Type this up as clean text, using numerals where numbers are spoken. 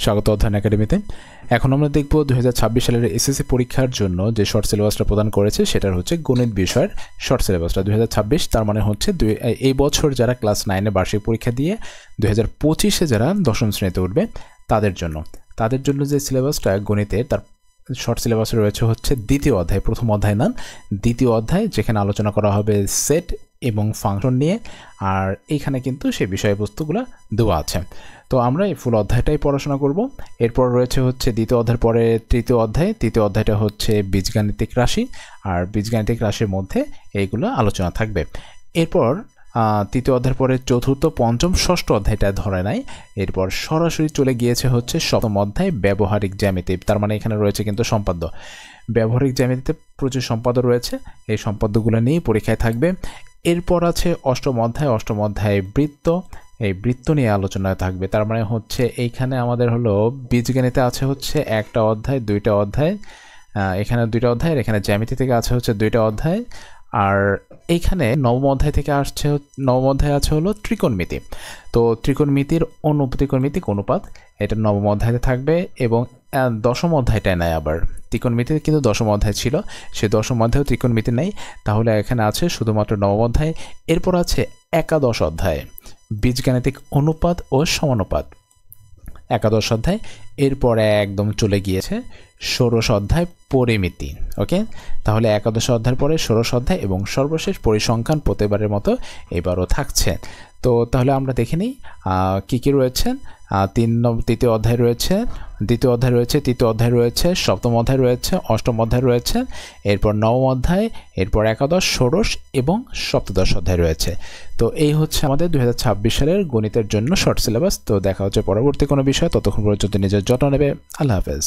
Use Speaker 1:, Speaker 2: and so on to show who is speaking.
Speaker 1: স্বাগত অধ্যয়ন একাডেমিতে। এখন আমরা দেখব 2026 সালের এসএসসি পরীক্ষার জন্য যে শর্ট সিলেবাসটা প্রদান করেছে সেটার হচ্ছে গণিত বিষয়ের শর্ট সিলেবাসটা 2026, তার মানে হচ্ছে এই বছর যারা ক্লাস 9-এ বার্ষিক পরীক্ষা দিয়ে 2025-এ যারা দশম শ্রেণীতে উঠবে তাদের জন্য যে সিলেবাসটা গণিতে তার শর্ট সিলেবাসে রয়েছে হচ্ছে দ্বিতীয় অধ্যায়, প্রথম অধ্যায় না, দ্বিতীয় অধ্যায়, যেখানে আলোচনা করা হবে সেট এবং ফাংশন নিয়ে। আর এইখানে কিন্তু সেই বিষয়বস্তুগুলো দেওয়া আছে। তো আমরা এই ফুল অধ্যায়টাই পড়াশোনা করব। এরপর রয়েছে হচ্ছে দ্বিতীয় অধ্যায়ের পরে তৃতীয় অধ্যায়। তৃতীয় অধ্যায়টা হচ্ছে বীজগাণিতিক রাশি, আর বীজগাণিতিক রাশির মধ্যে এইগুলো আলোচনা থাকবে। এরপর তৃতীয় অধ্যায়ের পরে চতুর্থ, পঞ্চম, ষষ্ঠ অধ্যায়টা ধরে নাই। এরপর সরাসরি চলে গিয়েছে হচ্ছে সপ্তম অধ্যায় ব্যবহারিক জ্যামিতি। তার মানে এখানে রয়েছে কিন্তু সম্পাদ্য। ব্যবহারিক জ্যামিতিতে প্রচুর সম্পাদ্য রয়েছে, এই সম্পাদ্যগুলো নিয়ে পরীক্ষায় থাকবে। এরপর আছে অষ্টম অধ্যায় বৃত্ত, এই বৃত্ত নিয়ে আলোচনায় থাকবে। তার মানে হচ্ছে এইখানে আমাদের হলো বীজগণিতে আছে হচ্ছে একটা অধ্যায়, দুইটা অধ্যায়, এখানে দুইটা অধ্যায়, এখানে জ্যামিতি থেকে আছে হচ্ছে দুইটা অধ্যায়। আর এইখানে নবম অধ্যায় থেকে আসছে, নবম অধ্যায় আছে হলো ত্রিকোণমিতি। তো ত্রিকোণমিতিক অনুপাত এটা নবম অধ্যায়তে থাকবে। এবং দশম অধ্যায়টায় নেয় আবার ত্রিকোণমিতিতে, কিন্তু দশম অধ্যায় ছিল, সে দশম অধ্যায়ও ত্রিকোণমিতি নেই, তাহলে এখানে আছে শুধুমাত্র নবম অধ্যায়। এরপর আছে একাদশ অধ্যায় বীজগাণিতিক অনুপাত ও সমানুপাত, একাদশ অধ্যায়। এরপরে একদম চলে গিয়েছে ষোড়শ অধ্যায় পরিমিতি। ওকে, তাহলে একাদশ অধ্যায়ের পরে ষোড়শ অধ্যায় এবং সর্বশেষ পরিসংখ্যান প্রতিবারের মতো এবারও থাকছে। তো তাহলে আমরা দেখে নিই কী রয়েছে। তৃতীয় অধ্যায় রয়েছে, দ্বিতীয় অধ্যায় রয়েছে, তৃতীয় অধ্যায় রয়েছে, সপ্তম অধ্যায় রয়েছে, অষ্টম অধ্যায় রয়েছে, এরপর নবম অধ্যায়, এরপর একাদশ, ষোড়শ এবং সপ্তদশ অধ্যায় রয়েছে। তো এই হচ্ছে আমাদের 2026 সালের গণিতের জন্য শর্ট সিলেবাস। তো দেখা হচ্ছে পরবর্তী কোনো বিষয়, ততক্ষণ পর্যন্ত নিজের যত্ন নেবে। আল্লাহ হাফেজ।